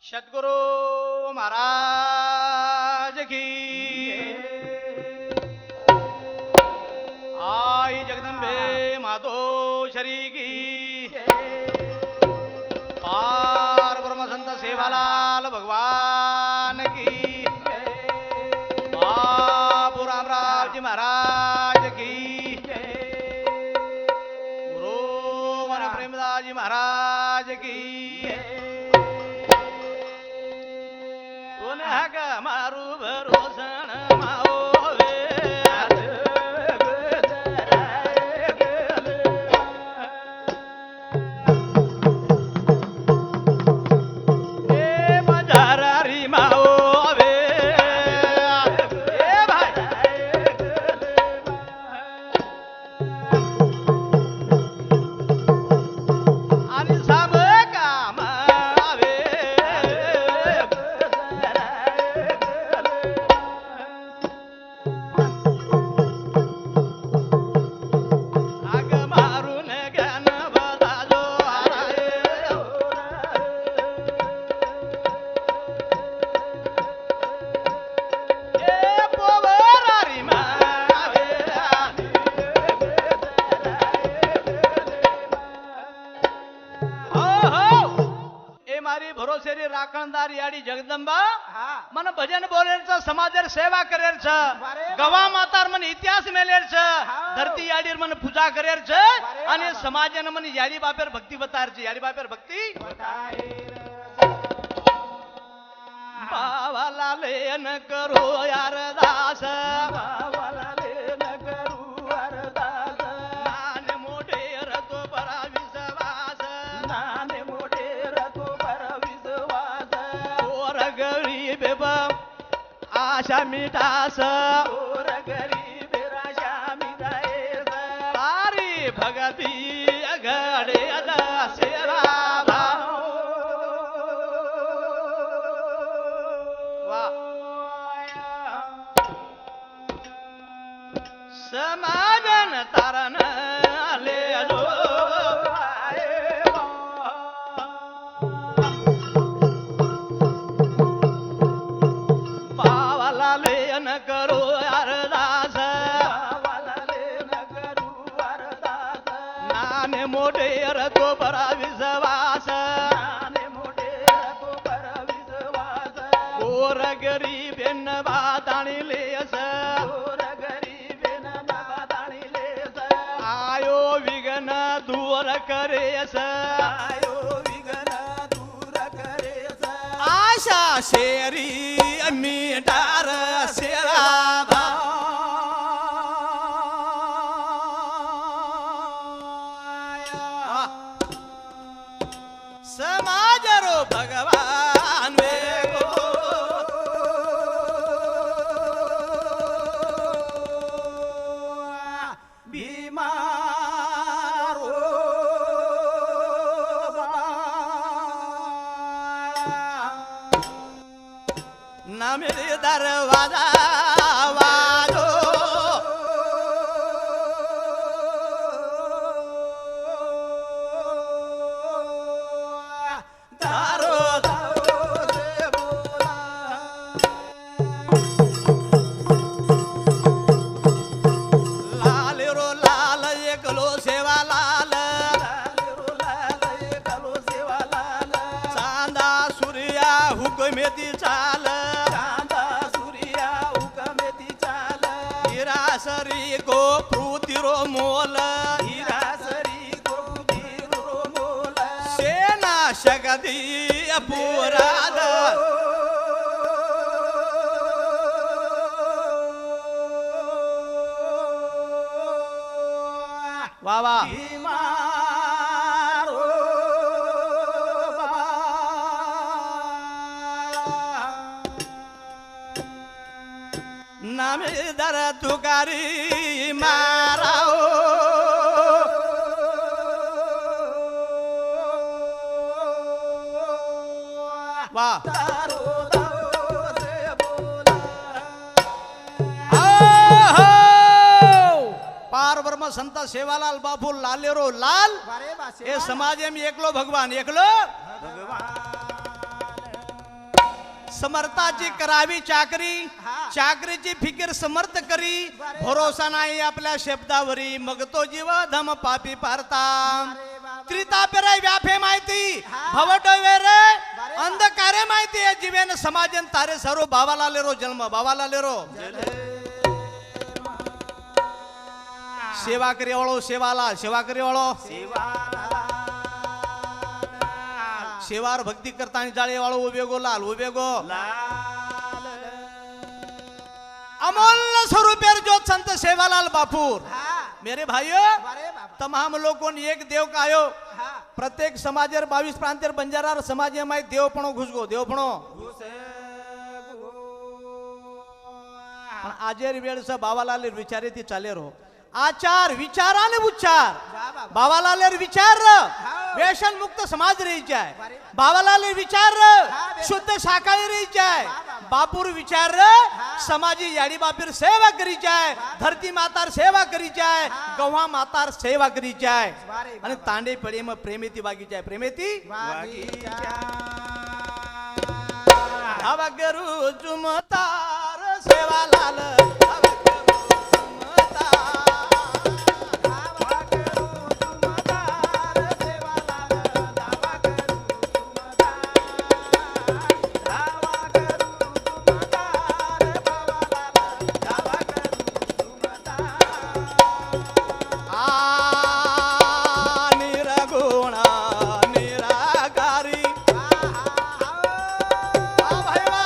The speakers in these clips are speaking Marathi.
सद्गुरु महाराज की आई जगदंबे मातोश्री की पार ब्रह्म संत सेवालाल भगवान की बापू रामराव जी महाराज की गुरु मन प्रेमदास जी महाराज की मारू भरोसन माओ राखणदार याडी जगदंबा मन भजन बोलेर समाजर सेवा करेर छ गवा मातार मन इतिहास मेलेर छ धरती याडीर मन पूजा करेर छ आणि समाजन मन याडी बापेर भक्ती बतार छ याडी बापेर भक्ती बावाला लेन करो यार दास बावाला लेन करू अरदास नाने मोठे रतो परा विश्वास नाने मोठे रतो परा गरीब आशा मिटास और गरीब आशा मिटाएस तारी भगती घडे दसेरा समाजन तारण ले करो अरदास नाने मोठे रतो परा विश्वास गोर गरीब बाताणी लेस आयो विघ्न दूर करेस आशा शेरी मिटार शेरा समाजरो भगवान मेरे दरवाजा वाजो दारो दारो से बोला लाल रो लाल एकलो सेवा लाल एकलो सेवा लाल चांदा सूर्या हुकमेती चाल सरी को प्रुतिरो मोल हिरासरी को प्रुतिरो मोल सेना शगदी पुराद वावा नामे दर तुकारी माराओ वाह पार ब्रह्म संत सेवालाल बापू लालेरो लाल वारे बा ए समाज में एकलो भगवान एकलो भगवान समर्थाची करावी चाकरी हा. चाकरीची फिकीर समर्थ करी बरे. भरोसा नाही आपल्या शब्दावरी मग तो जीव धम पापी पारता अरे बाबा. त्रितापेरे व्यापे माहिती हा. भवटवे रे बरे. अंधकारे माहिती आहे जीवेन समाजन तारे सर्व भावाला लेरो जन्म भावाला लेरो सेवा करी वाळो सेवाला सेवा करी वाळो सेवार भक्ती करता जाळे वाळो उभे गो लाल उभे गो अमोल स्वरूपेर जो संत सेवालाल बापूर मेरे भाइयों बरे बाबा. तमाम लोगों ने एक देव का आयो हा. प्रत्येक समाजेर 22 प्रांतेर बंजारा समाजे माय देवपणो घुसगो देवपणो पण आजेर वेळ स बाबालाल विचारे ती चाले रो आचार विचाराने उच्चार बाबा. बाबालाल विचार हाव. व्यसन मुक्त समाज रही जाय बरे. बाबालाल विचार व्यसन- शुद्ध शाकाहारी रही जाय बाबा. बापूर विचार समाजी याडी बापीर सेवा करी जाय धरती मातार सेवा करी जाय हा. गव्हा मातार सेवा करी जाय बरे आणि बाबा. तांडे पडे मग प्रेमेती बागी जाय प्रेमेती धावा करू जुमतार सेवालाल धावा करू जुमतार. आ निरगुण निराकारी आ भाई वा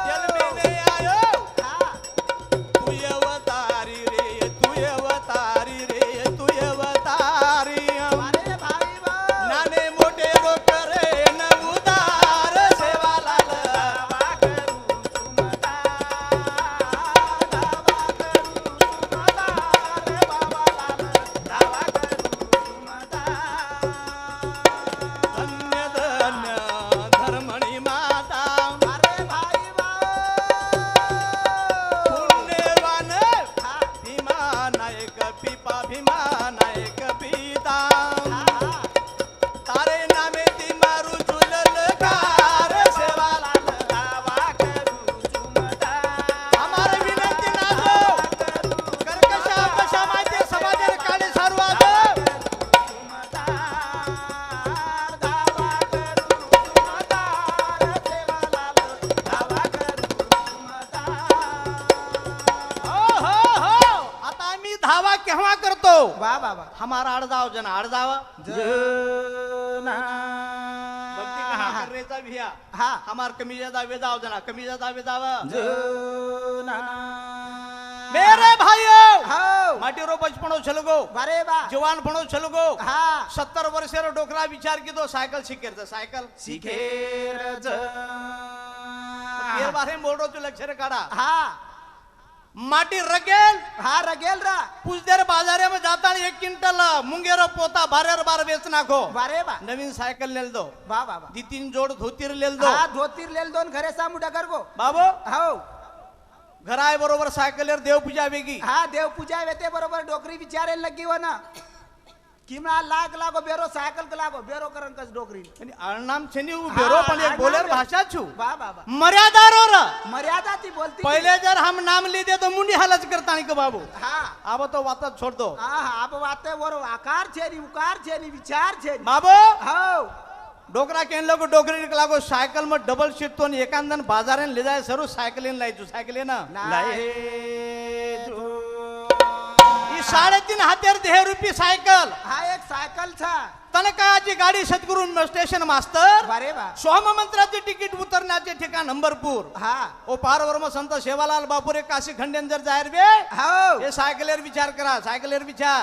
जन्मेने आयो तू अवतारी रे तू अवतारी रे तू अवतारी नाने मोठे लोक रे न उदार सेवालाल धन्य धन्य धर्मणी माता पुण्यवान भीमा नायक पिपा भीमा नायक पिता तारे नामे ती मारू झुलल कार सेवालाल आम्हाला विनंती नाजो कर्कशा कशा माहिती समाजाने काळे सर्वात हो हो हो आता आम्ही धावा केव्हा करतो वा बाबा. हमारा अडजाव जन अडजाव भक्ति कहाँ करनेचा भिया हा. हमार कमीजादा वेदाव जना कमीजादा वेदाव जना. मेरे भाइयों हो. माटीरो बचपनो छलगो बरे बा. जवान पणो छलगो हा. 70 वर्षेर डोकरा विचार की तो सायकल शिकेर सायकल शिखेर केर बारे मोडो तू लक्षर काढा हा. माटी रगेल हा रगेल रा. पुजदेर बाजारे में जाता 1 क्विंटल मुंगेरो पोता बारेर बार बेच नाखो बरे बा. नवीन सायकल लेल दो वा बाबा. 2-3 जोड धोतीर लेल दो हा धोतीर लेल दोन घरे सामू डगर गो. बाबो हो. घराय बरोबर सायकलेर देव पूजा वेगी हा देव पूजा वेते बरोबर डोकरी विचारे लगी हो ना किमना लाग लागो बेरो सायकल के लागो बेरो करन कस डोकरी आणि अळनाम छेनी उ बेरो पण एक बोलेर भाषा छु वा बाबा. मर्यादारो र मर्यादा ती बोलती पहले जर हम नाम ली दे तो मुंडी हालत करता नहीं के बाबू हा. अब तो वातच छोड़ दो हा हा आप वाते बरो आकार छे नी उकार छे नी विचार छे नी. बाबू हो. डोकरा केन लोग डोकरी लागो सायकल में डबल सीट तो एकांदन बाजारेन ले जाय सरू सायकलेन लायचू सायकलेन लाये ई 3.5 हातेर 10 रुपये सायकल हा एक सायकल छा. तनकाची गाडी सद्गुरू स्टेशन मास्तर बरे बा. सोम मंत्राचे तिकीट उतरण्याचे ठिकाण नंबरपूर हा. ओ पारवर्म संत सेवालाल बापुरे काशी खंडेन जर जाहीर बे हो. हे सायकलेर विचार करा सायकलेर विचार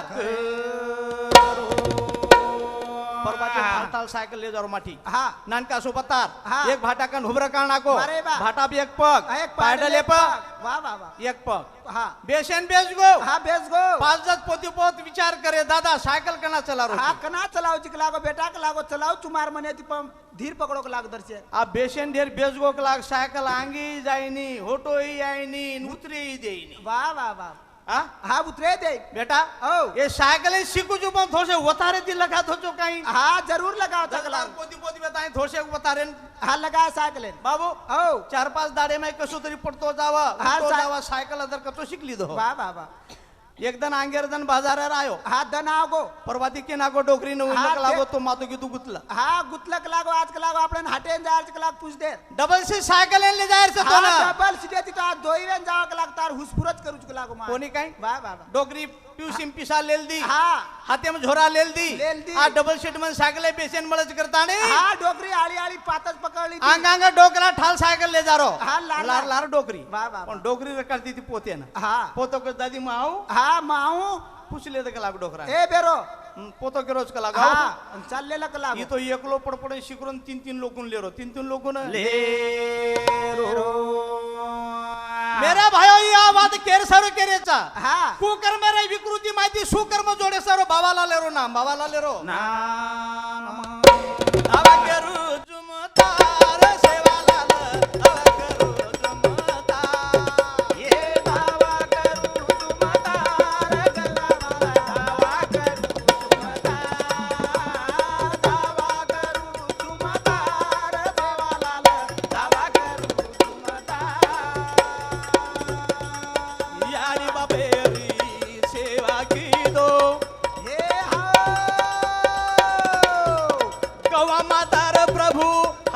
परवाचे फारताल सायकल ले जारो माठी हा. नानका सोबतार हा. एक भाटा कन हुबरा काळ नाको अरे बा. भाटा बी एक पग एक पायडल एक पग वा बाबा. एक पग हा. बेसन बेच गो हा बेस गो. 5-10 पोती पोत विचार करे दादा सायकल कना चला रो हा कना चलाओ चिक लागो बेटा के लागो चलाओ चुमार मने ती पम धीर पकड़ो के लाग दरसे. आ बेसन ढेर बेच गो के लाग सायकल आंगी जायनी होटो ही आईनी उतरी ही देईनी वा वा वा. હા હા ઉતરે દે બેટા ઓ એ સાયકલ શીખું છું પણ થોડે વધારે થી લગા થો છો કઈ હા जरूर लगाओ चकला પોતી પોતી બતાય થોડે વધારે હા લગા સાયકલ બાબુ ઓ 4-5 દાડે માં કશું તરી પડતો જાવા હા, તો સા- જાવા સાયકલ અદર કતો શીખ લીધો વાહ વાહ વાહ એકદન આંગેરદન બાજાર આયો હા धन आओगो પરવાદી કે નાગો ડોકરી નો હા, ઉલક લાગો તે- તો માતો કીધું ગુતલા હા गुतलक लागो आज लागो आपण हाटे जायच कलाक पूछ दे डबल सी सायकल ले जायर से तो हा ना डबल सीधे तिथं आज दोईवेन जावं कलाक तार हुसफुरच करूच लागो मा कोणी काय वाह वाह वाह डोकरी ट्यूसिम पिसा लेल दी हा हाते में झोरा लेल दी लेल दी. आ डबल सीट में सायकल बेचन मळच करता ने हा डोकरी आळी आळी पातच पकडली ती. आंग आंग डोकरा ठाल सायकल ले जा रो हा, लार- लार लार डोकरी वाह, वाह, पण डोकरी रकडती ती पोते ना हा पोतो को दादी माऊ हा माऊ पूछ ले दे कलाक डोकरा ए बेरो पोतो के रोज कलाक हा चाललेला कलाक ये तो एकलो पडपड शिकरून 3-3 लोकून लेरो 3-3 लोकून ले रो मेरा भायो या बात केर सर केरेचा हा कुकर मेरे विकृती माहिती सुकर्म जोडे सरो बाबाला लेरो ना बाबाला लेरो नाम आवा करू जुमतार सेवाला आवा करू जुमतार ये दावा करू तुमतार गलावाला दावा करू तुमतार देवाला दावा करू तुमतार याडी बाबेरी सेवा की दो हे हो गवा मातार प्रभु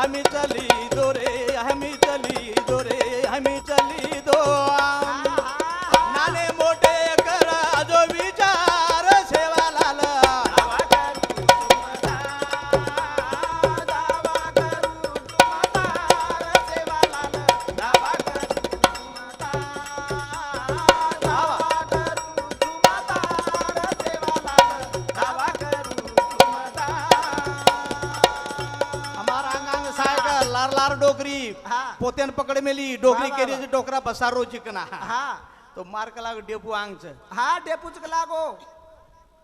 हमी चली दो रे हमी चली दो रे हमी चली दो नाने मोठे करा जो विचार सेवाला दावा करू तुमतार दावा करू तुमतार देवाला दावा करू तुमतार दावा करू तुमतार देवाला दावा करू तुमतार हमारा अंगांग सायकल लार लार डोकरी हा पोत्यान पकड मेली डोकरी वा, वा, केरी डोकरा बसारो चिकना हा तो मार्क लाग डेपू आंगच हा डेपूच लागो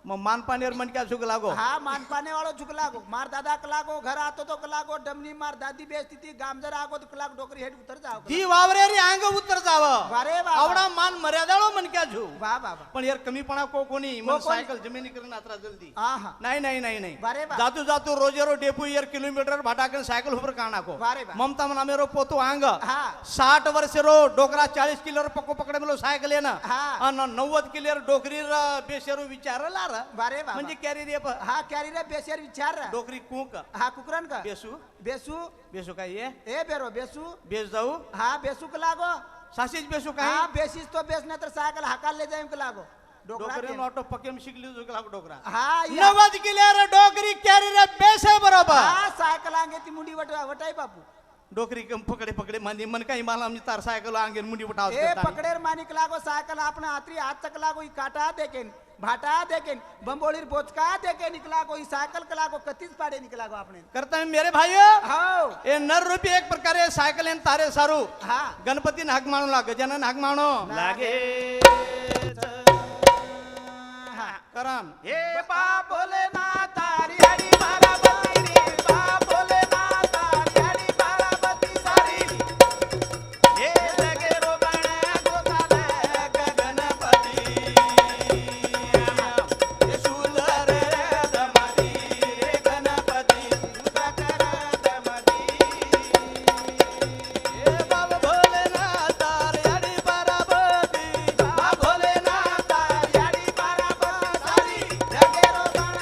मग मानपानेर मन क्या सुख लागो हा मानपाने वाळो झुक लागो मार दादा लागो घर आतो तो लागो डमनी मार दादी बेचती ती गामजर आगो तो लाग डोकरी हेड उतर जाओ ती वावरे रे अंग उतर जाव वारे वा आवडा मान मर्यादाळो मन क्या झू वा वा पण यार कमीपणा को कोणी को मन कोणी? सायकल जमिनी करून आत्रा जल्दी आहा नाही नाही नाही नाही वारे वा जातू जातू रोजेरो डेपू यार किलोमीटर भाटाकन सायकल ऊपर काना को वारे वा ममता मन अमेरो पोतो आंग हा 60 वर्ष रो डोकरा 40 किलो पक्को पकडे मेलो सायकल येना हा अन 90 किलो डोकरी बेशेरो विचारला र वारे वा म्हणजे कॅरी रे हा कॅरी रे बेसेर विचार रा. डोकरी कुक हा कुकरन का बेसू बेसू बेसू काय ये ए बेरो बेसू बेस जाऊ हा बेसू का लागो सासीच बेसू काय हा बेसीस तो बेस नाही तर सायकल हाकाल ले जाईन का लागो डोकरा डोकरी केन. ऑटो पकेम शिकली जो लागो डोकरा हा या. 90 किलो रे डोकरी कॅरी रे बेस आहे बरोबर हा सायकल अंगे ती मुंडी वटाई बापू डोकरी कम पकडे पकडे मांदी मन काही मला आमची तार सायकल अंगेन मुंडी उठाव ए पकडेर मानिक लागो सायकल आपण आत्री हात चक लागो ई काटा देकेन भाटा देकेन बंबोळीर बोचका देकेन निकला को ई सायकल का लागो कतीच पाडे निकला को आपने करता है मेरे भाइयों हाओ ए नर रूपी एक प्रकारे सायकल एन तारे सारू हा गणपती हाक मानू लाग गजानन हाक मानो लागे करम हे बा बोले ना तारी हरी बाराबती रे बा बोले ना तारी हरी बाराबती सारी हे लगे रोगण गोताले गणपती ये सुंदर दमदी रे गणपती उदकर दमदी ए बाबा भोलेनाथ तारे हरी बाराबती बा बोले ना तारी हरी बाराबती सारी लगे रोगण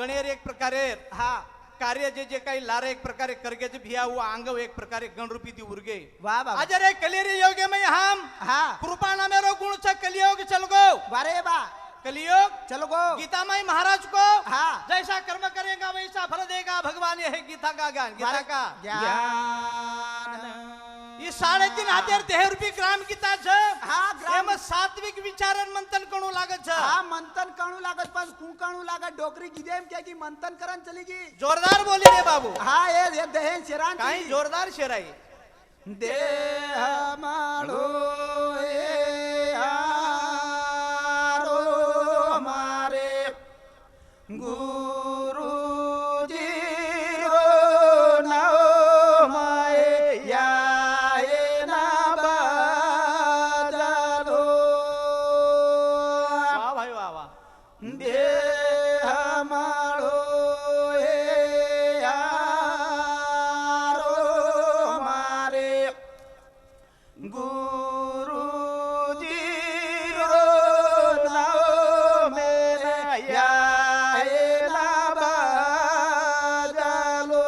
गणेर एक प्रकारे हा कार्य जे जे काही लारे एक प्रकारे करगेचे भिया हुआ आंगव एक प्रकारे गणरूपी दी उर्गे वाह बाबा अजरे कलियरी योगे में हम हा कृपा नामेरो गुण छ कलियोग चल गो वारे बा कलियोग चलो गो गीता माई महाराज को हाँ। जैसा कर्म करेगा वैसा फल देगा भगवान ये है गीता का ज्ञान गीता का ज्ञान ये 3.5 देह रूपी ग्राम गीता छ हा ग्राम एम सात्विक विचारन मंथन करू लागत छ हा मंथन कणू लागत पण कू कणू लागत डोकरी गिदेम क्या की मंथन करन चली गी जोरदार बोली रे बाबू हा ये दहेन शिरान काही जोरदार शेराई देह माळो ए आरो मारे गुरुजी रो नाओ माए याए ना बाजालो वाह भाई वाह वाह देह माळो ए आरो मारे गुरुजी रो नाओ मेरे याए ना बाजालो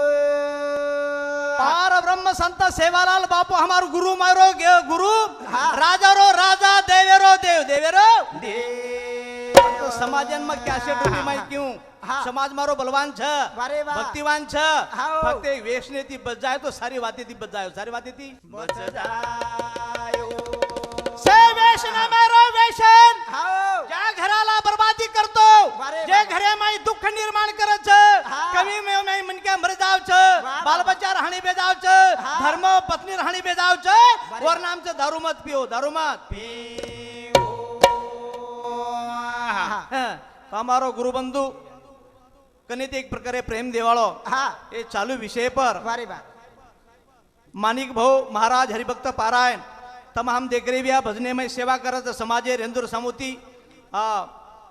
पार ब्रह्म संत सेवालाल बापू हमारो गुरु मारो गुरु हाँ। राजा रो राजा देवेरो देव देवेरो दे तो समाजन में क्या से डूबी मैं क्यों हाँ। समाज मारो बलवान छ वारे वाह। भक्तिवान छ हाँ। फक्त एक वेशने ती बच जाए तो सारी बातें ती बच जाए सारी बातें ती बच जायो से वेश न मेरो वेशन हाओ ज्या घराला बर्बादी करतो वारे जे वाह। घरे माई दुःख निर्माण करत छ हाँ। कमी में मन के मर जाव छ वाह, बाल वाह। बच्चा राहणी बेजाव छ हाँ। धर्म पत्नी राहणी बेजाव छ वारे और नाम से दारू मत पियो दारू मत पियो हाँ, तो हमारो गुरु बंधु कनित एक प्रकारे प्रेम देवाळो हा ये चालू विषय पर वारे बा मानिक भाऊ महाराज हरिभक्त पारायण तमाम देखरेविया भजने में सेवा करत समाजे रेंदूर समुती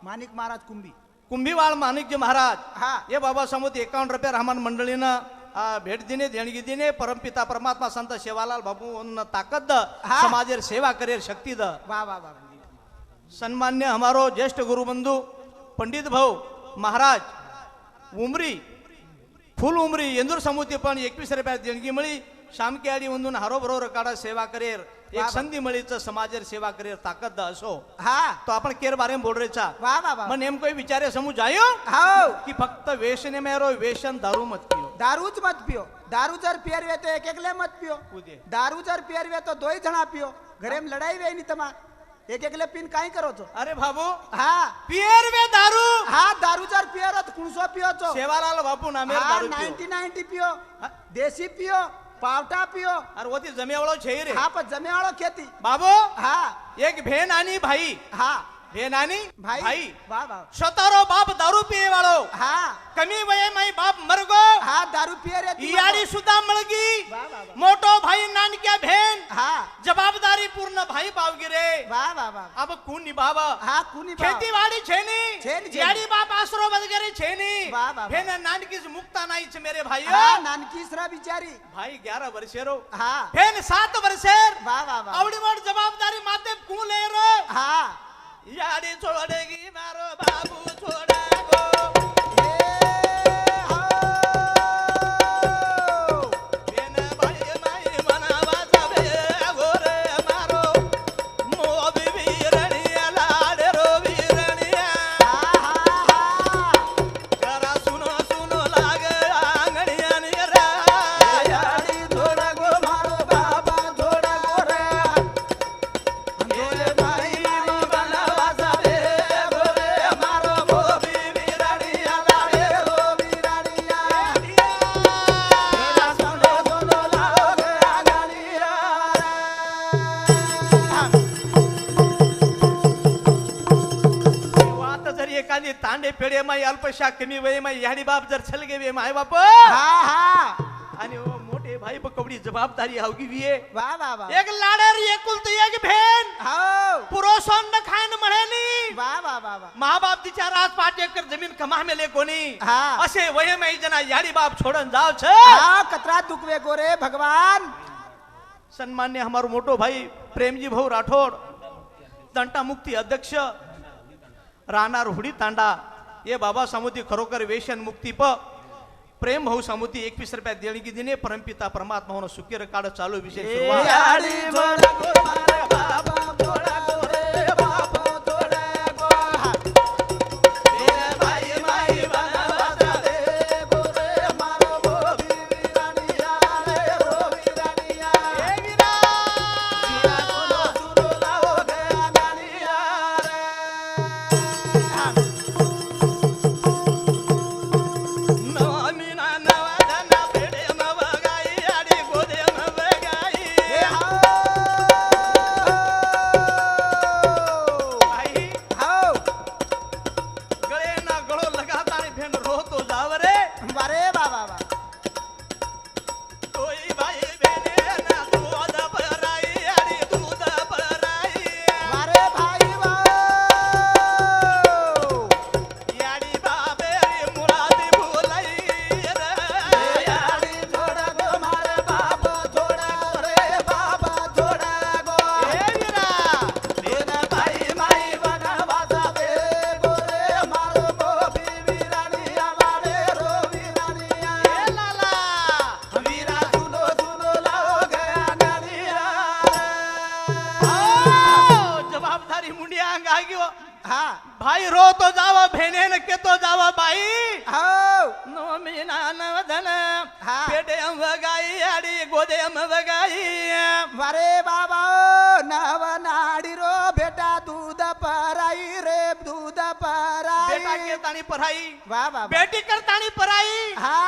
माणिक महाराज कुंभी कुंभीवाळ माणिकजी महाराज हा ये बाबा समुती 51 रुपये रहमान मंडळीनं भेट दिने देणगी दिने परमपिता परमात्मा संत सेवालाल बाबू ताकद हा। समाजेर सेवा करेर शक्ती द वाह वाह वाह सन्मान्य हमारो ज्येष्ठ गुरुबंधू पंडित भाऊ महाराज उमरी फुल उमरी येंदूर समुती पण 21 रुपया देणगी मिळी शामकी आडी वंदून हरोबरोबर काढा सेवा करेर एक संधी मिळीच समाजेर सेवा करेर ताकद द असो हा तो आपण केर बारे में बोल रेचा वाह वाह वाह मग नेमको विचारे समूह जायो हाओ की फक्त वेशने मेरो वेशन दारू मत पियो दारूच मत पियो दारू जर पियरवे तो एक एकले मत पियो उदे दारू जर पियरवे तो 2 जणा पियो घरे में लड़ाई वे नहीं तमा एक एकले पिन काई करो तो अरे बाबू हा पियर वे दारू हा दारू जर पियो तो कुणसो पियो तो सेवालाल बापू नामे हा दारू पियो 90 पियो देसी पियो पावटा पियो अरे वो ती जमेवाळो छे रे हा पण जमेवाळो खेती बाबू हा एक भेन आणि भाई हा भेन आणि भाई भाई वाह वाह स्वतःरो बाप दारू पिये वाळो हा कमी वये माई बाप मरगो हा दारू पिये रे तू याडी सुद्धा मळगी वाह वाह वाह मोटो भाई नानक्या भेन हा जबाबदारी पूर्ण भाई बावगिरे वाह वाह वाह अब कोण निभावा हा कुनी बाव खेतीवाडी छेनी छेनी, छेनी. याडी बाप आसरो वगैरे छेनी वाह, वाह, वाह. भेन नानकीच मुक्ता नाहीच मेरे भाई हा नानकीसरा बिचारी भाई 11 वर्षेरो हा फेन 7 वर्षेर वाह वाह वाह आवडी मोठ जबाबदारी माते कुले रो हा याडी छोडेगी मारो बाबू छोडागो ए हो फेन भाई माई मनावा जावे गोरे मारो मोबी वीरणिया लाडे रो वीरणिया हा हा हा जरा सुनो सुनो लागे आंगणिया निरा याडी थोडा गो मारो बाबा थोडा गो रे अंधोले भाई बनावा जावे गोरे मारो गोबी विराडिया लाडे रो विराडिया तेरा सोनो सोनो लागे आंगणिया वात जरी एखादी तांडे पेढे माई अल्पशा कमी वय माई याडी बाप जर छलगे वे माय बाप हा हा आणि ओ मोठे भाई बकवडी जबाबदारी हावगी विये वाह वाह वाह एक लाडर एकुलत एक भेन हो पुरोसन न खायन म्हणेनी वाह वाह वाह वाह माँ बाप तिच्या रात 5 एकर जमीन कमा मेले कोणी हा. असे वय माई जना याडी बाप छोडन जाव छ हा कतरा दुखवे गोरे भगवान सन्मान्य हमारो मोटो भाई प्रेमजी भाऊ राठोड तंटा मुक्ती अध्यक्ष राहणार हुडी तांडा ये बाबा सामुती खरोखर व्यसन मुक्ती प प्रेम भाऊ सामुती 21 रुपया देणगी दिने परमपिता परमात्मा होणं सुखीर काळ चालू विषय सुरुवात याडी जोडा गो मारे बाबा जोडा गो रे बाबा जोडा गो रे भाई माई बनवाचा दे गो रे मारो गो वीरानिया रे रो वीरानिया ए वीरा वीरा सुनो सुनो लाओ गे गानिया रे नवमीना नवदना पेडे मवगाई आडी गोदे मवगाई हे हाओ भाई हाओ गळे ना गळो लगातार भेन रोतो जाव रे अरे बाबा बा तोई बाई भेने ना दूध भराई आडी दूध भराई अरे भाई बा याडी बाबे मुरादी भुलाई रे याडी जोडा गो मारे बाबा जोडा रे बाबा जोडा गो ए वीरा बिन भाई माई बनवाचा दे गो रे मारो गो वीरानिया मारे रो वीरानिया ए लाला वीरा सुनो सुनो लाओ गया गानिया जबाबदारी मुंडिया अंगा गयो हा भाई रो तो जावा भेने न के तो जावा बाई हाओ नवमीना नवदन हा. पेडे मवगाई आडी गोदे मवगाई अरे बाबा नव नाडी रो बेटा दूध पराई रे दूध पराई बेटा के ताणी पराई वाह वाह बेटी कर ताणी पराई हा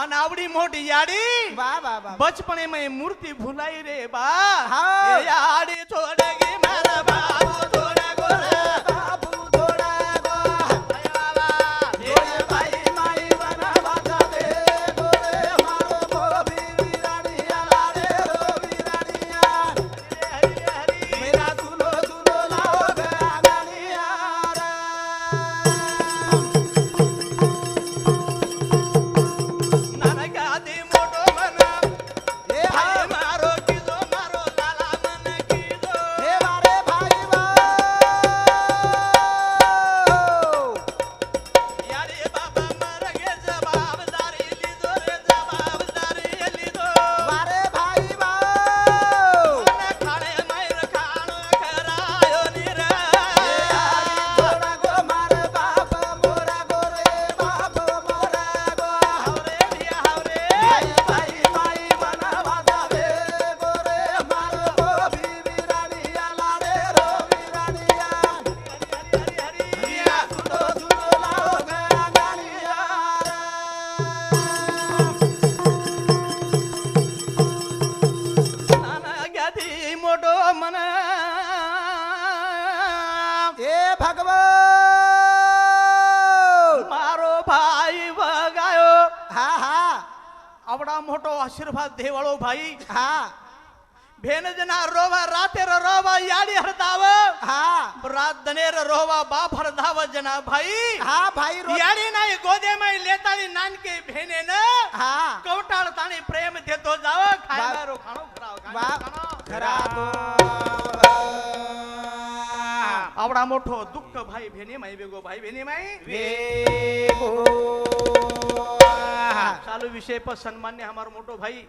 अन आवडी मोठी याडी वाह वाह वाह बचपने में मूर्ति भुलाई रे बा हाँ. ए याडी छोड़ेगी मेरा बाबू छोड़ा गोरा बाबू जोडा गो बाबा जोडे भाई माई बनवाचा दे गो रे मारो गो वीरानिया रे रो वीरानिया हरी हरी मेरा सुनो सुनो लाओ गया गानिया रे नानक आदि मोटो मना हे भाई हा मारो कीजो मारो लाला मन कीजो हे मारे भाई बा यारी बाबा मर गे जबाबदारी लीधो रे जबाबदारी लीधो मारे भाई बा मन खाणे मायर खाणो खरायो निरा जोडा गो मारे बाप मोरा गो रे बाप मोरा गो हावरे भिया हावरे भाई भाई माई बनवाचा दे गो रे मारो गो वीरानिया लाडे रो वीरानिया हरी हरी वीरा सुनो सुनो लाओ गया गानिया नानक आदि मोटो मन ए भगवान मारो भाई वगायो हा हा आवडा मोठो आशीर्वाद देवाळो भाई हा भेन जना रोवा रातेर रोवा याडी हरदाव हा रात दनेर रोवा बाप हरदाव जना भाई हा भाई रो याडी नाही गोदे माई लेताली नानके भेने न हा कवटाळ ताणी प्रेम देतो जाव खायला रो खाणो खराव वा खरा तो आवडा मोठो दुःख भाई भेने माई बेगो भाई भेने माई वेगो चालू विषय पर सन्मान्य हमार मोठो भाई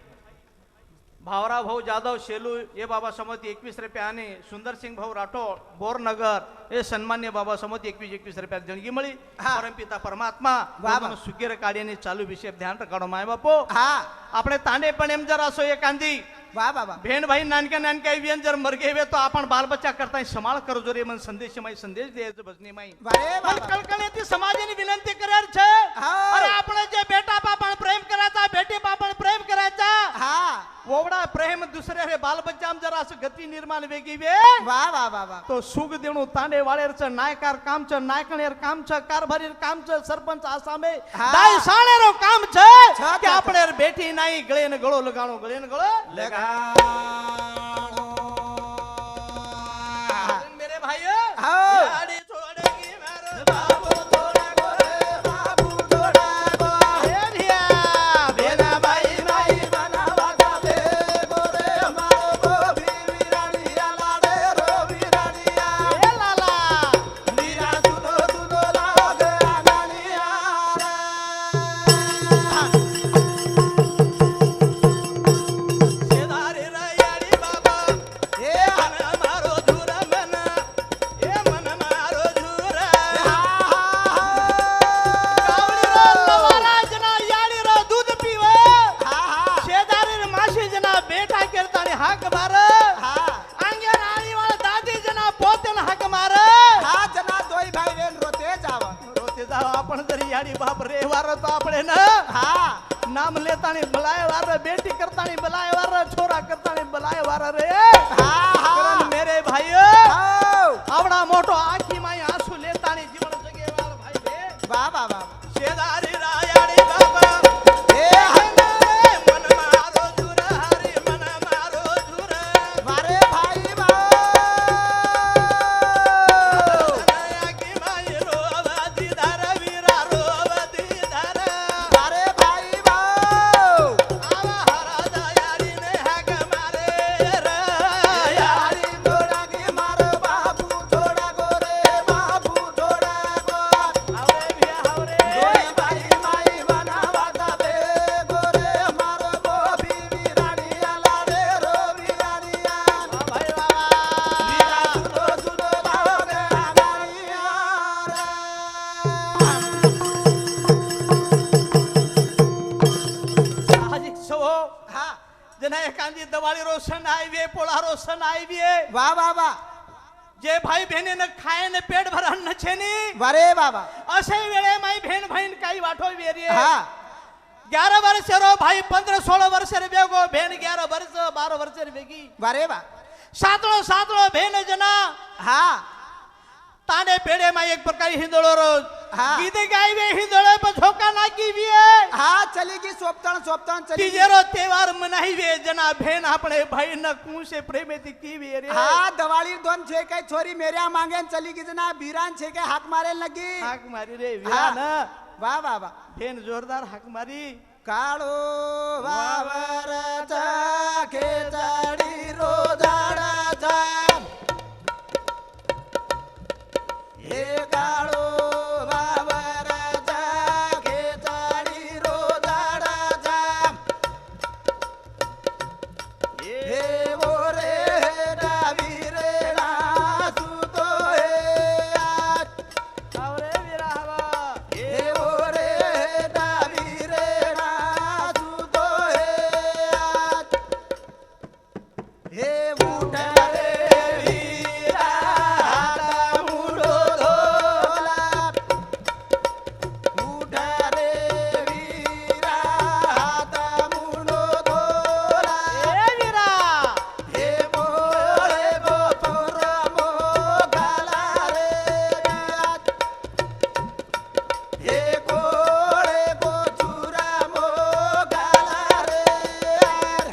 भावरा भाऊ जाधव शेलू ये बाबा समती 21 रुपया आणि सुंदर सिंग भाऊ राठोड बोरनगर हे सन्मान्य बाबा समती 21 रुपया देणगी मिळी हा. परमपिता परमात्मा वा वा. सुगीर काढ्याने चालू विषय ध्यान काढो माय बापो हा આપણે તાંડે પણ એમ જરા સો એક આંધી वाह बाबा भेन भाई नानक्या नानक्या वियन जर मरगे हुए तो आपण बाल बच्चा करता समाळ कर जो रे मन संदेश माई संदेश द्यायचं भजनी माई वारे पण बाबा कळकळीची समाजाने विनंती करार छे हा. अरे आपण जे बेटा बापान प्रेम करायचा बेटी बापान प्रेम करायचा हा ओवडा प्रेम दुसऱ्या रे बाल बच्चाम जरा असं गती निर्माण वेगी वे वाह वाह वाह वाह तो सुग देणू तांडे वाळेरचं नायकार कामचं नायकणेर कामचं कारभारीर कामचं सरपंच आसामे हा. दाई साणेरो काम छ, छ छ, કે छ. આપણે બેઠી નાઈ ગળેન ગળો લગાણો ગળેન ગળો लगाणो मेरे भाइयों हाँ. यारी छोड़ेगी मेरे बाबू थोड़ा गोरे बाबू थोड़ा गो हे धिया बेना भाई माई बनवाचा दे गोरे मारो गो वीरानिया लाडे रो वीरानिया हे लाला वीरा सुनो सुनो लाओ गे પણ તરી યાડી બાપ રે વારો તો આપણે ને હા નામ લેતાણી બલાય વારે બેટી કરતાણી બલાય વારે છોરા કરતાણી બલાય વારે રે હા કરણ હા મેરે ભાઈઓ હાઉ. આવડા મોટો આખી માં આંસુ લેતાણી જીવન જગે વાર ભાઈ રે વાહ વાહ વાહ શેદારી રાયાડી બાબા એ મન મારો જુર હરી મન મારો જુર વારે ભાઈ વાહ આખી માં રોવતી ધર વીરા રોવતી ધર વારે ભાઈ વાહ આવા હરા દયાળી ને હક મારે રે યારી થોડા કે મારો બાપુ થોડા ગોરે બાપુ થોડા ગો આવરે ભિયા આવરે જોઈ ભાઈ માઈ બનાવતા બે ગોરે મારો ગોપી વીરાણીયા લારે રો વીરાણીયા ભાઈ બાબા વીરા સુનો સુનો લાગે આગાણીયા હાજી સો હા જેના એકાંદી દવાળી રોશન આવીએ પોળા રોશન આવીએ વાહ વાહ વાહ જે ભાઈ બહેને ને ખાય ને પેટ ભર અન્ન છે ની વારે બાબા અસે વેળે માઈ બહેન ભાઈ કાઈ વાઠો વેરીએ હા 11 વર્ષેરો ભાઈ 15 16 વર્ષે બેગો બહેન 11 વર્ષ 12 વર્ષે બેગી વારે વાહ સાતળો બહેન જના હા તાને પેડે માં એક પ્રકારી હિંદોળો રો હા. ગીતે ગાઈવે હિંદોળે પર ધોકા નાખી વીએ હા ચલી ગઈ સોપતણ સોપતણ ચલી ગઈ તીજેરો તહેવાર મનાઈવે જના બહેન આપણે ભાઈ ન કુંસે પ્રેમેથી કીવી રે હા દવાળી દોન છે કે છોરી મેર્યા માંગે ને ચલી ગઈ ના બીરાન છે કે હાક મારે લગી હાક મારી રે હા. વિરા ન વાહ વાહ વાહ બેન જોરદાર હાક મારી કાળો વાવર ચાખે ચડી રોજાડા જામ હે કાળો વાવર ચાખે ચડી રોજાડા જામ હે ઓરે ડાવી રે ના સુતો હે આજ આવરે વિરા હવા હે ઓરે ડાવી રે ના સુતો હે આજ હે ઉઠા રે વીરા મુડો ધોલા ઉઠા રે વીરા મુડો ધોલા એ વિરા હે મોરે ગોપુર મોગલા રે આજ હે કોળે ગોચુરા મોગલા રે આર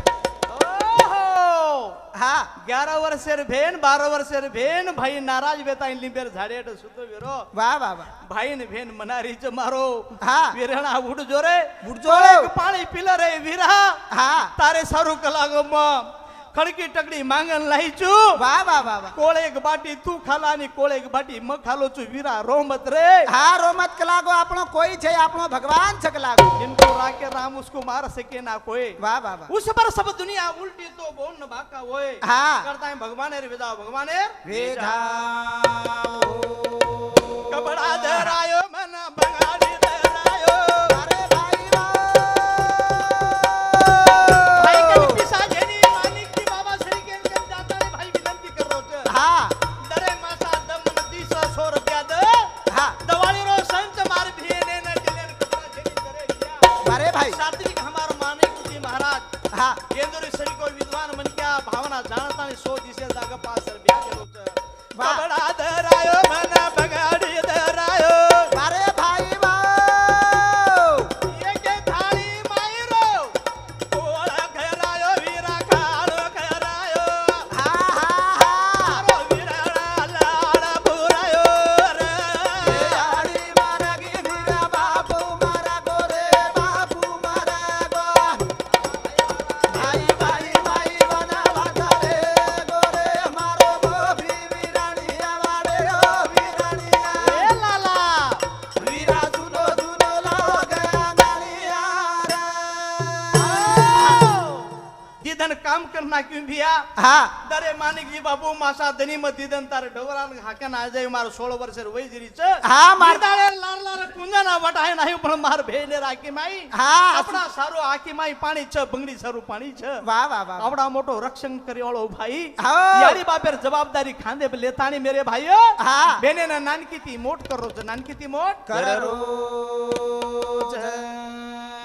ઓહો હા 11 વર્ષેર બેન 12 વર્ષેર બેન ભાઈ નારાજ બેતાઈ લીંબેર ઝાડેટ સુતો વેરો વાહ વાહ વાહ ભાઈ ને બેન મનારી છે મારો હા. વિરણા ઉડ જોરે ઉડજો. પાણી પીલે રે વિરા હા તારે સારું કલાકોમાં ખડકી ટકડી માંગણ લાઈ છું વાહ વાહ વાહ વાહ કોળે એક બાટી તું ખાલાની કોળે એક બાટી મ ખાલો છું વીરા રોમત રે હા રોમત કલાગો આપણો કોઈ છે આપણો ભગવાન છે કલાગો जिनको राके राम उसको मार सके ना कोई વાહ વાહ વાહ उस पर सब दुनिया उल्टी तो बोन न बाका होए हाँ. करता है भगवान रे विदा भगवान વેધાઓ कपड़ा धरायो मन बंगाड़ी धरायो અરે ભાઈ વાહ भाई के पिसा जेनी मानिक की बाबा श्री के जाता है भाई विनंती कर रो छ હા दरे मासा दम नदी 100 रुपया दे હા दवाली रो संत मार भेने न दिले कपड़ा जेनी करे दिया અરે ભાઈ सात्विक हमारो मानिक जी महाराज હા केंद्र सरी को विद्वान मन क्या भावना जानता नहीं 100 दिसे जागा 5 रुपया गेलो छ वाह. कपड़ा धरायो मन बगाड़ी धरायो અરે ભાઈ વાહ ये के थाली मायरो कोळा घरायो वीरा खाड़ो घरायो હા હા હા मारो वीरा लाड़ बुरायो रे એ આડી મારા ગીરા બાપુ મારા ગોરે બાપુ મારા ગો ભાઈ ભાઈ ભાઈ બનાવતા રે ગોરે મારો ગોભી વીરાણીયા વાડે ઓ નાખ્યું ભિયા હા દરે માનિકજી બાપુ માસા ધની મધી દન તારે ઢોરા હાકે ના જાય મારો 16 વર્ષે વઈ જરી છે હા માર દાડે લાર લાર કુંજાના વટાય નહીં પણ માર ભેને રાખી માઈ હા આપણા સારો આખી માઈ પાણી છે બંગડી સારું પાણી છે વાહ વાહ વાહ આવડા મોટો રક્ષણ કર્યોળો ભાઈ હા યારી બાપેર જવાબદારી ખાંદે पे લેતાણી મેરે ભાઈઓ હા બેને ના નાનકીથી મોટ કરો છો નાનકીથી મોટ કરો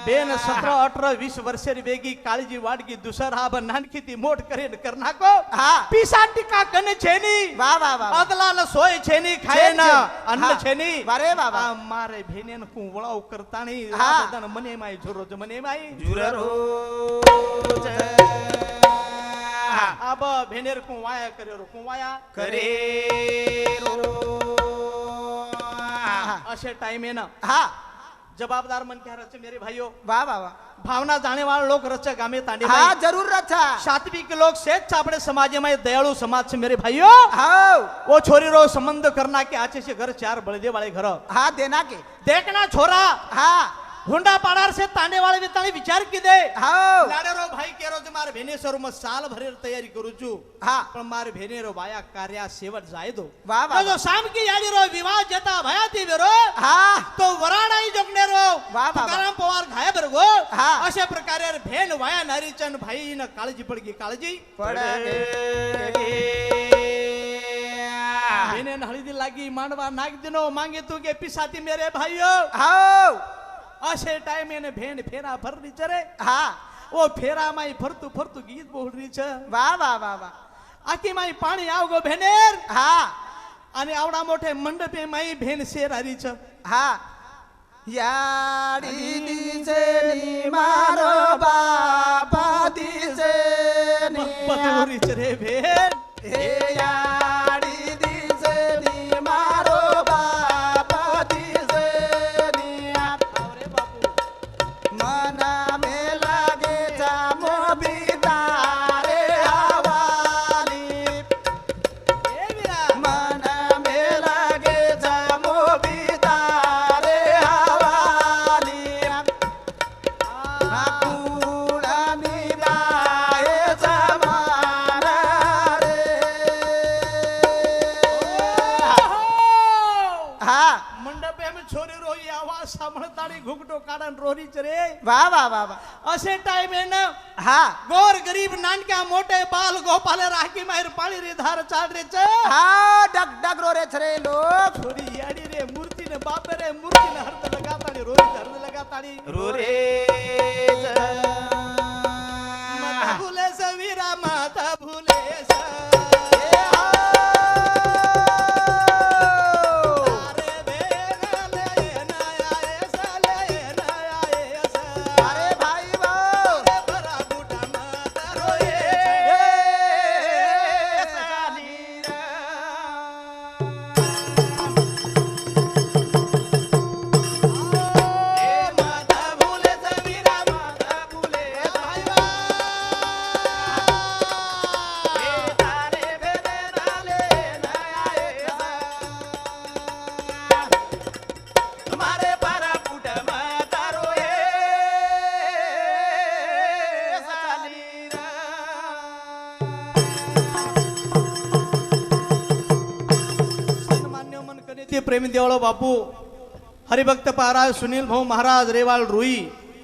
બેન 17 18 20 વર્ષેની વેગી કાળજી વાડકી દુસરા બ નાનકીથી મોટ કરીને કર નાખો હા પીસા ટીકા કને છે ની વાહ વાહ વાહ અદલા ન સોય છે ની ખાય ન અન્ન હા. છે ની વારે વાહ વાહ. આ મારે ભેને ને કું વળાવ કરતાણી હા. બધાને મને માય જોરો છે મને માય જુરરો આ બ ભેનેર કું વાયા કર્યો કું વાયા કરે અશે ટાઈમે ન હા જવાબદાર મન ક્યાં રચે મેરે ભાઈઓ વાહ વાહ વાહ ભાવના જાણે વાળા લોક રચે ગામે તાંડી હા જરૂર રચા सात्विक लोग से આપણે સમાજમાં દયાળુ સમાજ છે मेरे भाइयों हाओ वो छोरी रो संबंध करना के आचे से घर चार बलदे वाले घर हाँ देना के देखना छोरा हाँ हुंडा पाड़ार से तांडे वाले विताणी विचार की दे हाओ लाडेरो भाई केरो जे मारे भेनेश्वर में साल भरे तैयारी करू छू हाँ पण मारे भेनेरो वाया कार्या सेवट जाय दो वाह वाह जो शाम की याडी रो विवाह जता भयाती वेरो हाँ तो वराणाई जोगने रो वाह वाह तुकाराम पवार घाय बरगो हाँ. अशा प्रकारे भेन वाया नारीचंद भाई न काळजी पडगी काळजी भेने हळदी लागी मांडवा नाग दिनो मांगे तू के पिसाती मेरे भाइयों हाओ अशे टाइम ने भेन फेरा भर रही चरे हाँ ओ फेरा माई फरतू फरतू गीत बोल रही छ वाह वाह वाह वाह आकी माई पाणी आवगो भेनेर हाँ आणि आवडा मोठे मंडपे माई भेन शेर हरी छ हाँ याडी दिसे नी मारो बापा दिसे नी पतलोरी चरे भेन हे याडी दिसे नी मारो बापा दिसे नी अरे बापू मना में लागे जामो बितारे हवाली ए वीरा मना में लागे जामो बितारे हवाली आकुळानी बाये समान रे हाँ मंडपे में छोरी रोई आवाज सांभळतानी घुगटो काढन रोरी चरे वाह वाह वाह वाह असे टाइम है ना हाँ गोर गरीब नानक्या मोठे बाल गोपाले राखी माहेर पाणी रे धार चाड रे छ हाँ डग डग रो रे छरे लोग छोरी याडी रे मूर्ति ने बापे रे मूर्ति ने हर्द लगातानी रोरी हर्द लगातानी रो रे माता भूले सवीरा माता भूले स तारे बेन ले ना आए सले ना आए स अरे भाई वो तारे भरा बूटा माता रोए माता भूले सवीरा माता भूले भाई तारे बेन ले ना आए हमारे पारा पुट माता रोए सन्मान्य मन कने ते प्रेमी देवळो बापू हरिभक्त महाराज सुनील भाऊ महाराज रेवाळ रुई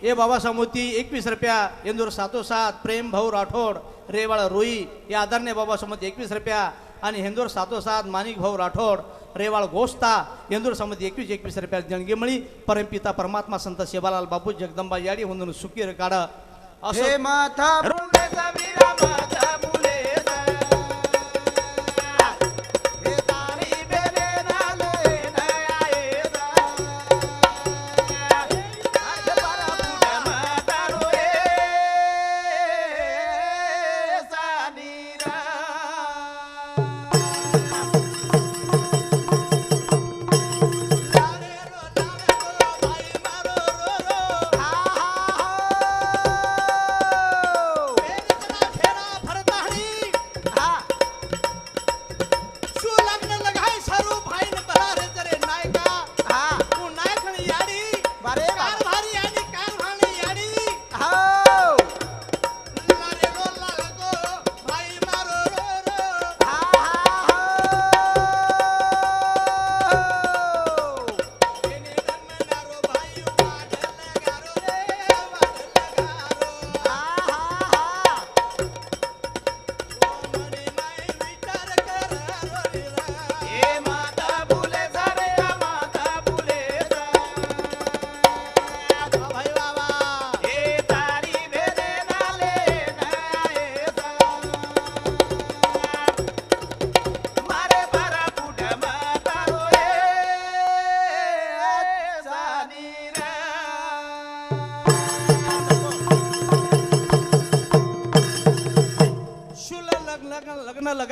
ये बाबा समोती 21 रुपया इंदूर 707 प्रेम भाऊ राठोड रेवाळ रुई या आदरणीय बाबा समोती 21 रुपया आणि हिंदूर 707 माणिक भाऊ राठोड रेवाळ गोस्ता इंदूर समोती 21 रुपया देणगी मिळी परमपिता परमात्मा संत सेवालाल बापू जगदंबा याडी होऊन सुखी काढ असं हे माथा रुंडे सवीरा माता भूले हे तारी बेले नाले नयाए आज पारा पुट माता रोए सानीरा लारे रो भाई मारो रो रो हा हा हो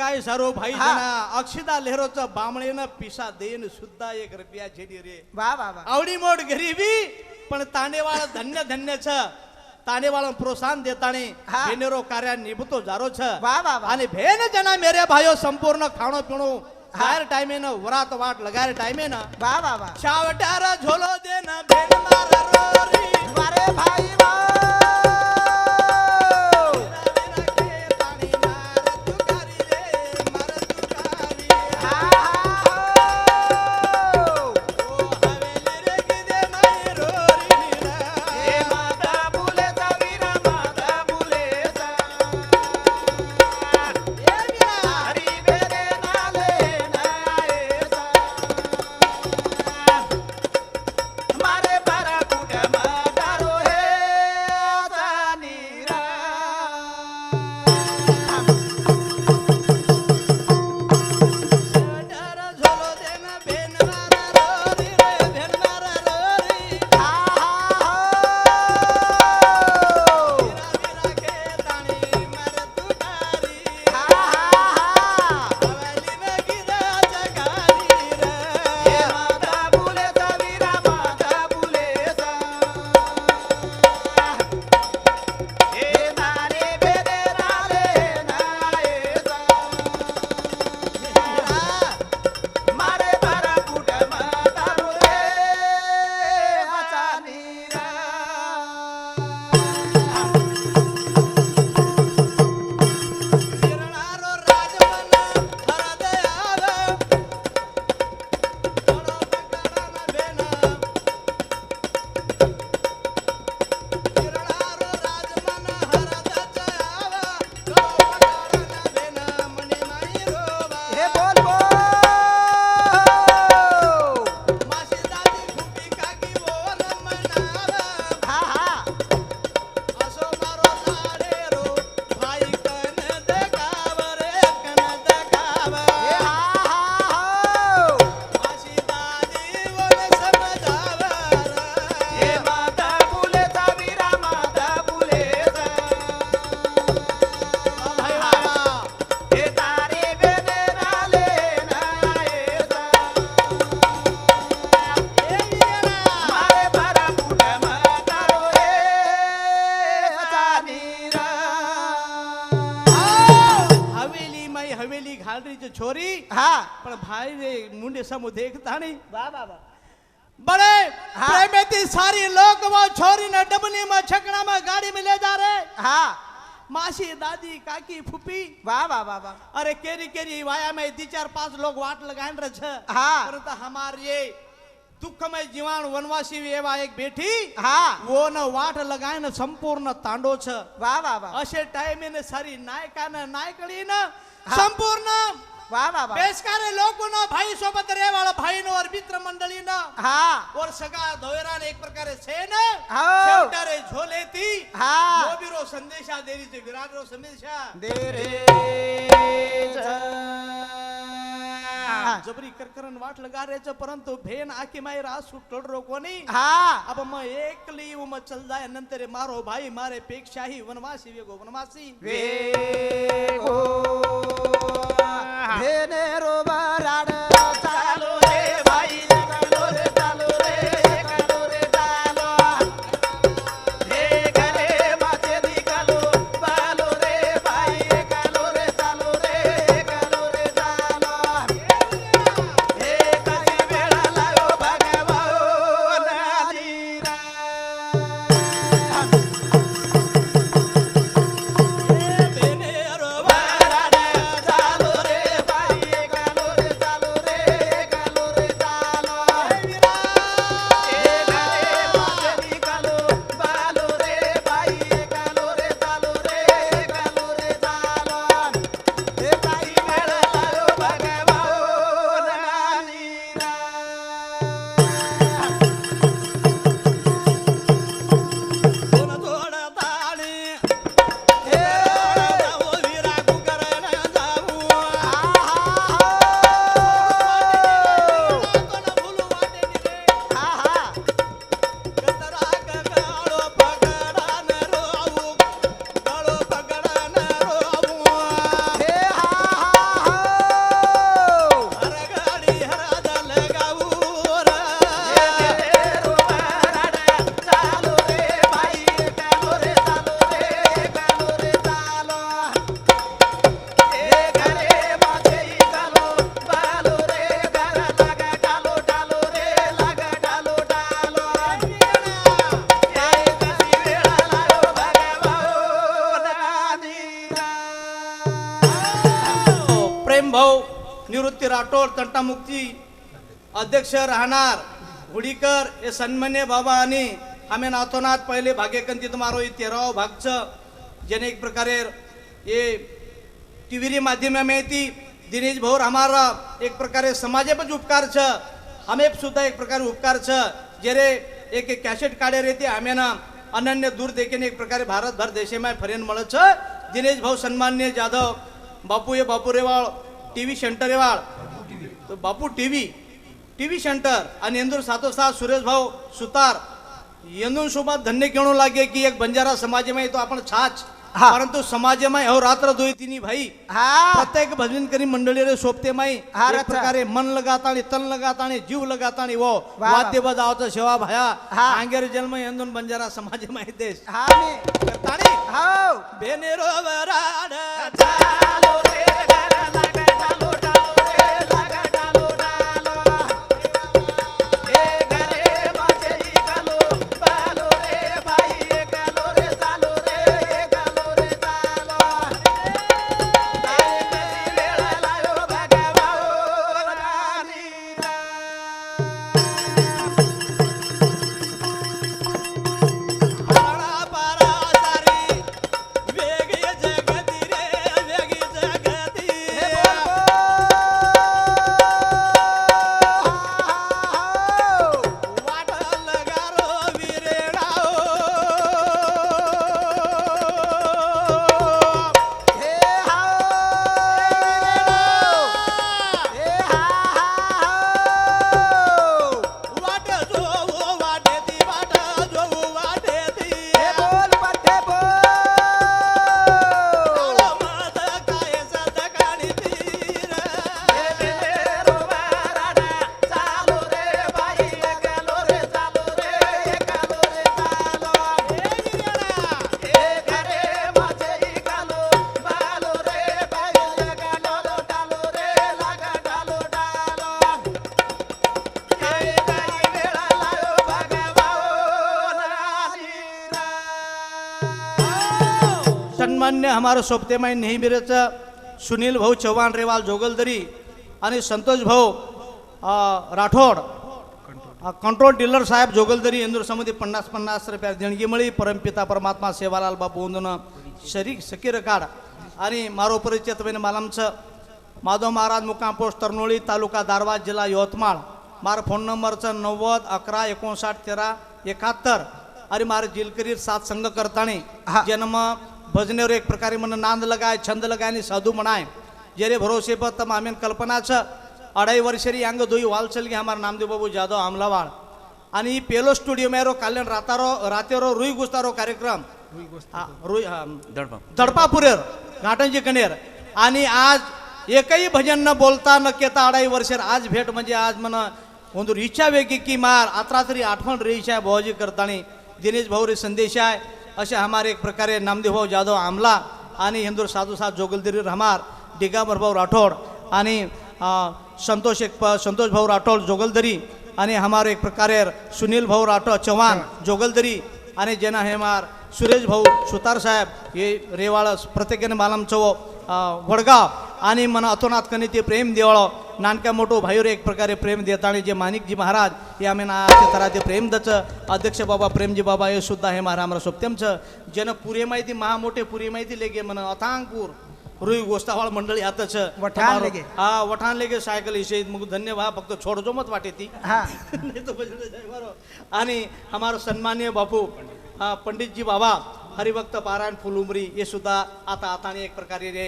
काय सारो भाई हा. जना अक्षदा लेहरोचा बामळेनं पिसा देन सुद्धा 1 रुपया जेडी रे वा वा वा आवडी मोड गरीबी पण तांडेवाळ धन्य धन्य छ तांडेवाळ प्रोत्साहन देताने हा. भेनेरो कार्य निभतो जारो छ वा वा वा आणि भेन जना मेरे भाइयो संपूर्ण खाणो पिणो गायर टाइमे न वरात वाट लगायर टाइमे न वा वा वा चावटारा झोलो देन भेन मारा रोरी वारे भाई वा हा, हा, हे माता फुलेचा वीरा माता फुलेचा हरी बेरे नाले नायचा मारे परा कुटम दारो हे नीरा हा, हा, हा, हे माता फुलेचा वीरा माता फुलेचा हे नारे बेरे नाले नायचा मारे परा कुटम दारो हे नीरा हे बोल बोल हा हा असो मारो साडेरो भाई कन देखाव रे कन देखाव हे हा हा हो माशी दादी वन समजाव हे माता फुलेचा वीरा माता फुलेचा भाई बाबा हे तारे बेने नाले नायचा मारे परा कुटम दारो हे नीरा हवेली माई हवेली घालरीची छोरी हा पण भाई रे मुंडे समो देखता नहीं वा वा वा बड़े हाँ। प्रेमेती सारी लोग वो छोरी ने डबनी में छकड़ा में गाड़ी में ले जा रहे हा मासी दादी काकी फूफी वा वा वा वा अरे केरी केरी वाया में 2-4-5 लोग वाट लगान रहे छ हाँ। परंतु हमार ये दुःखमय जीवान वनवासी एवा एक बेटी हा वो न वाट लगायन संपूर्ण तांडो छ वा वा वा असे टाइम ने सारी नायकान नायकडी न हाँ। संपूर्ण वा वा वा बेसकारे लोगों न भाई सोबत रे वाला भाई न और मित्र मंडळी न हा और सगा धोयरा ने एक प्रकारे छे न हो शेवटारे झोलेती हा मोबिरो संदेशा देरी ते विराटरो संदेशा दे रे जबरी करकरन वाट लगा रहे छ परंतु भेन आके माई रास सुटड रो कोनी हा अब मैं एकली उम चल जाए नंतर मारो भाई मारे पेक्षाही वनवासी वेगो वनवासी वेगो भेने रो बराड चालो रे भाई चालो रे चालो रे चालो हे गले माचे निकालो बालो रे भाई कालो रे चालो हे कधी वेळा लागो भगवान नीरा भेने रो बराड चालो रे भाई राठोड तंटामुक्ती अध्यक्ष राहणार हुडीकर हे सन्मान्य बाबा आणि आम्ही नातोनात पहिले भाग्यकंतित मारो 13 भागचं जेने एक प्रकारे ये टीव्ही माध्यम में थी दिनेश भौर हमारा एक प्रकारे समाजे पण उपकार छ हमें सुद्धा एक प्रकारे उपकार छ जेरे एक कॅसेट काढे रहते हमें ना अनन्य दूर देखेने एक प्रकारे भारत भर देशे में फरेन મળે छ दिनेश भाऊ सन्मान्य जाधव बापू ये बापू रेवाळ टीव्ही सेंटर रेवाळ तो बापू टीव्ही सेंटर आणि इंदूर साथोसाथ सुरेश भाऊ सुतार येंदून सोबत धन्य केणू लागे की एक बंजारा समाज में तो आपण छाछ हा. परंतु समाज में हो रात्र दोई तिनी भाई हा प्रत्येक भजन करी मंडळी रे सोपते माई हा, एक रचा. प्रकारे मन लगातानी तन लगातानी जीव लगातानी वो वा. वाद्य बजावतो सेवा भया हा. आंगेर जन्म येंदून बंजारा समाज में देश हा मी करतानी हो बेनेरो वराड चालो रे घर लागा चालो चालो रे लागा चालो चालो ए घरे माझे कालो बालो रे भाई कालो रे चालो रे कालो रे चालो काय कशी वेळ लायो भगवाओ रानी हरणा पारा सारी वेगळी जगती रे वेगळी जगती हे बोल वाटल गारो विरेडाओ हे वाट जो वाटे ती वाट जो वाटे ती बोल पठे बोल मात काय सदकाणी तीर रो वाराडा चालो रे बाई कालो रे चालो रे कालो रे चालो ए घरे माझे कालो बालो रे बाई कालो रो टालो रे लागा डालो डालो काय काय वेळा लायो भगवाओ रानी सन्मान्य हमारे सोबते माई नेहमीच सुनील भाऊ चव्हाण रेवाल जोगलदरी आणि संतोष भाऊ राठोड कंट्रोल डीलर साहेब जोगलदरी इंदूर समिती 50-50 रुपया देणगी मिळी परमपिता परमात्मा सेवालाल बापू वंदन शरीक सकीर काढ आणि मारो परिचय तुम्ही मालमचं माधव महाराज मुक्काम पोस्ट तरनोळी तालुका दारवा जिल्हा यवतमाळ मार फोन नंबरचं 90-11-59-13-71 आणि मार जिलकरी 7 संघ करताणी जन्म भजनेवर एक प्रकारे मन नांद लगाय छंद लगाय आणि साधू म्हणाय जेरे भरोसे पर तम आमेन कल्पनाच 2.5 वर्षरी अंग दोई वालचल गे हमार नामदेव बाबू जाधव आमलावाड़ आणि पेलो स्टुडिओ में रो कालन रातेरो रुई गुस्तारो कार्यक्रम रुई दडपापुरेर घाटंजी कनेर आणि आज एकही भजन न बोलता न केता 2.5 वर्षर आज भेट म्हणजे आज मन ಒಂದು इच्छा वेगी की मार आता तरी आठवण रेईशा भाऊजी करतानी दिनेश भाऊ रे संदेश आहे असे हमारे एक प्रकारे नामदेव भाऊ जाधव आमला आणि हिंदूर साधू साथ जोगलदरी हमार दिगांबर भाऊ राठोड आणि संतोष भाऊ राठोड जोगलदरी आणि हमारे एक प्रकारे सुनील भाऊ राठोड चव्हाण जोगलदरी आणि जेना हेमार सुरेश भाऊ सुतार साहेब हे रेवाळ प्रत्येकाने मालमचो वडगाव आणि मन अतोनाथ कनी ते प्रेम देवळो नानका मोठो भाईवर एक प्रकारे प्रेम देताणी जे माणिकजी महाराज हे आम्ही ना तरा ते प्रेम दच अध्यक्ष बाबा प्रेमजी बाबा हे सुद्धा हे महाराज आम्हाला सोप्त्यमचं जन पुरे माहिती महामोठे पुरे माहिती लेगे मन अथांगपूर रुई गोष्टावाळ मंडळी आताच वठाण लेगे. हा वठाण लेगे सायकल इशे मग धन्यवाद फक्त छोडजो मत वाटे ती हा नाही तो बजरंग जय मारो. आणि हमारो सन्मान्य बापू पंडितजी बाबा हरिभक्त पारायण फुलुमरी हे सुद्धा आता एक प्रकारे रे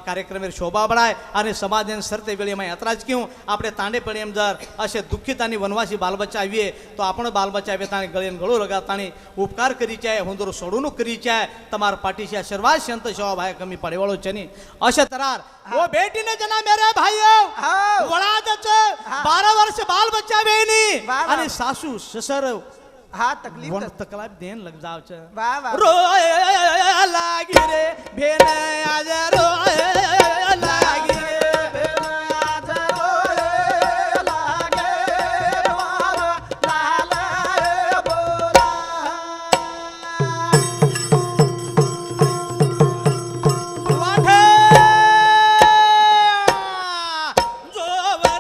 कार्यक्रम शोभा बढाय आणि समाजन सरते वेळे माय यात्राच घेऊ आपले तांडे पडेम जर असे दुःखित आणि वनवासी बालबच्चा आविये तो आपण बालबच्चा आवे गळेन गळू लगात आणि उपकार करीचे आहे हुंदर सोडून करीचे आहे तमार पाठीशी आशीर्वाद संत शेवा भाई कमी पडेवाळो चनी अशा तरार वो बेटीने जना मेरे भाईयो हाव. वळादच 12 वर्ष बालबच्चा वेणी वा, वा. आणि सासू ससर हा तकलीफ वन तकलाफ देन लग जावच वा वा रोय लागी रे भेन आज रोय लागी रे वाठे जोवर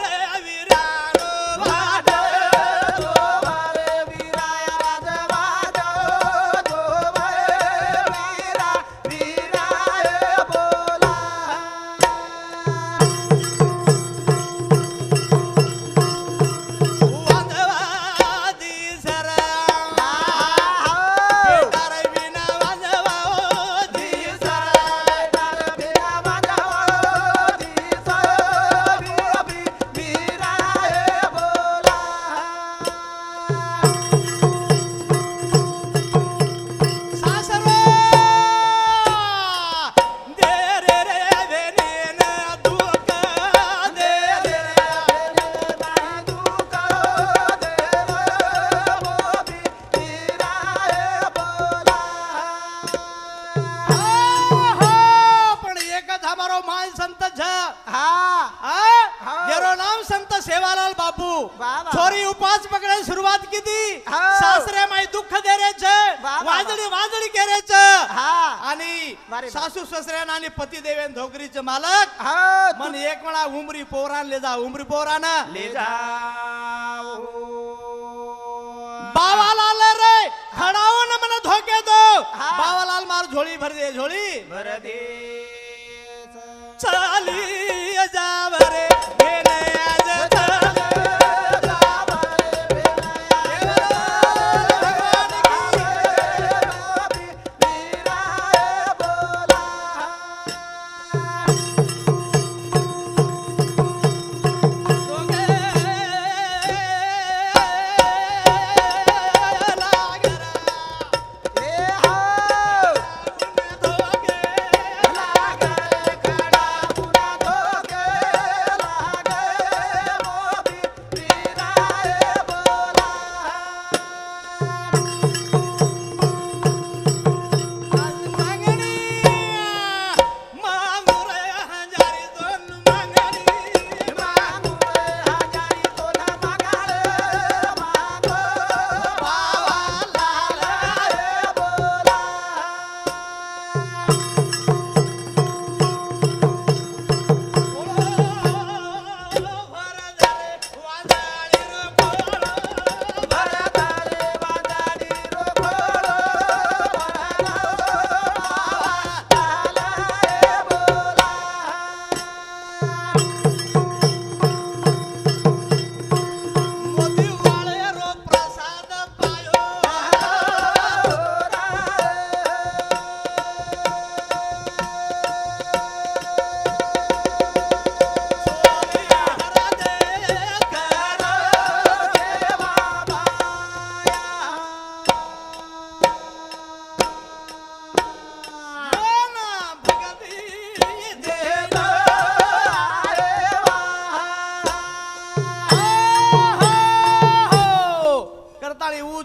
वा. छोरी उपास पकडायला सुरुवात केली हा. सासरे माई दुःख दे रे छ वा, वा. वाजडी वाजडी करे छ हा आणि वारे वा. सासू ससऱ्यान आणि पती देवेन धोकरीचे मालक हा मन एक म्हणा उमरी पोरान ले जा उमरी पोरान ले जाओ बावालाल रे खडावून मन धोके दो हा. बावालाल मार झोळी भर दे झोळी भर दे चाली जावरे भेने आज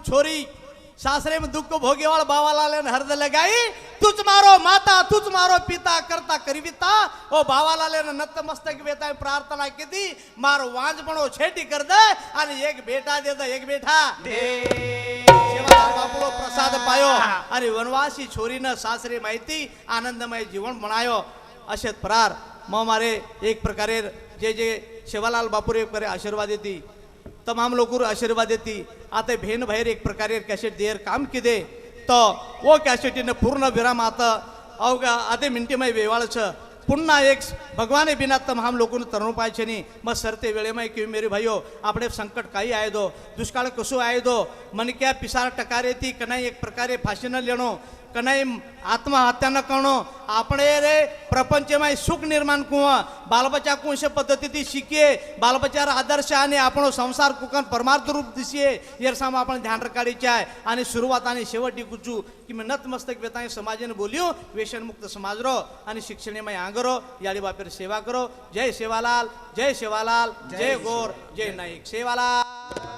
छोरी सासरे में दुख को भोगे वाला बावालाल ने हरद लगाई तुझ मारो माता तुझ मारो पिता करता करीबिता ओ बावालाल ने नतमस्तक बेता प्रार्थना की थी मारो वांज बनो छेटी कर दे आणि एक बेटा दे दे एक बेटा दे सेवालाल बापुलो प्रसाद पायो आणि वनवासी छोरीनं सासरे माहिती आनंदमय जीवन बनायो अशेत फरार मग मारे एक प्रकारे जे जे सेवालाल बापूर एक प्रकारे आशीर्वाद देती तमाम लोक आशीर्वाद देती आता भेन बाहेर एक प्रकारे कॅसेट देर काम किदे तो वो कॅसेटीनं पूर्ण विराम आता अवघा आधे मिनिटेमय वेवाळच पुन्हा एक भगवाने बिना तमाम लोकों तरुण पाहिजे नाही मग सरते वेळेमय कि मेरे भाइयों आपणे संकट काही आहे दो दुष्काळ कसो आहे दो मन क्या पिसार टकार येती कनाई एक प्रकारे फाशी न लेणो कनाई आत्महत्या न करणो આપણે રે પ્રપંચમાં સુખ નિર્માણ કુવા બાલબચ્ચા કુંશે પદ્ધતિથી શીખીએ બાલબચ્ચાર આદર્શ અને આપણો સંસાર કુકન પરમાર્થ રૂપ દિસીએ યરસામાં આપણે ધ્યાન રખાડી ચાય અને શરૂઆત અને શેવટી કુચું કે મેં નતમસ્તક વેતાય સમાજને બોલ્યું વ્યસન મુક્ત સમાજ રો અને શિક્ષણમાં આગરો યાળી બાપેર સેવા કરો જય સેવાલાલ જય ગોર જય નાઈક સેવાલાલ